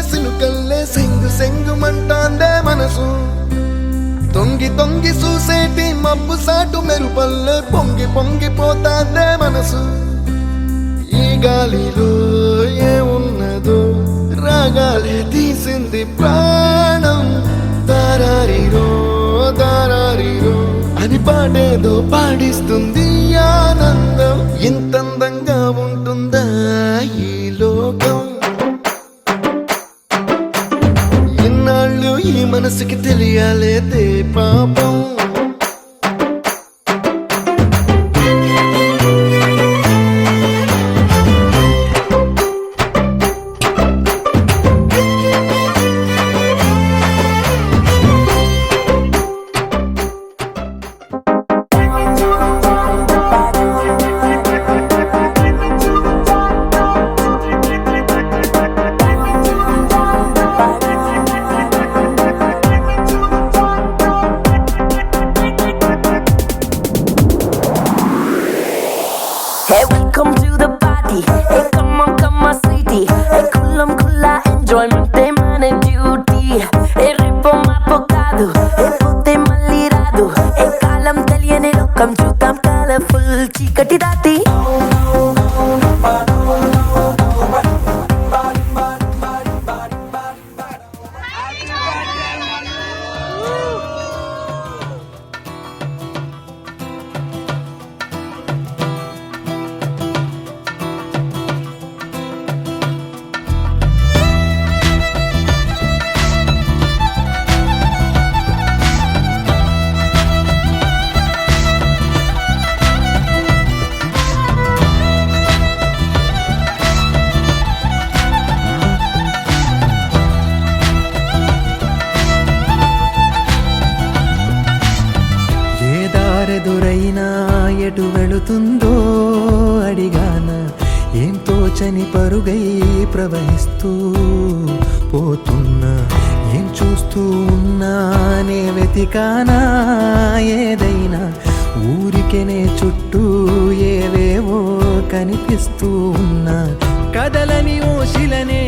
సినుకల్లే సెంగు సెంగుమంటాందే మనసు తొంగి తొంగి చూసేటి మబ్బు సాటు మెరుపల్లే పొంగి పొంగిపోతాందే మనసు ఈ గాలిలో ఏమున్నదో రాగాలే తీసింది ప్రాణం దారారిరో దారారిరో అని పాడేదో పాడిస్తుంది ఆనందం ఇంతందంగా ఉంటుందా ఈ లోకం ఇన్నాళ్ళు ఈ మనసుకి తెలియాలేదే పాపం Hey, welcome to the party. Hey, come on, sweetie. Hey, kulla enjoyment, they man duty. Hey, ripo mapokadu. Hey, pote malliradu. Hey, kalam teliyane lokam chudam colorful chikati dati. ఎదురైనా ఎటు వెళుతుందో అడిగాన ఏం తోచని పరుగై ప్రవహిస్తూ పోతున్నా ఏం చూస్తూ ఉన్నానే వెతికానా ఏదైనా ఊరికెనే చుట్టూ ఏవేవో కనిపిస్తూ ఉన్నా కదలని ఓ శిలనే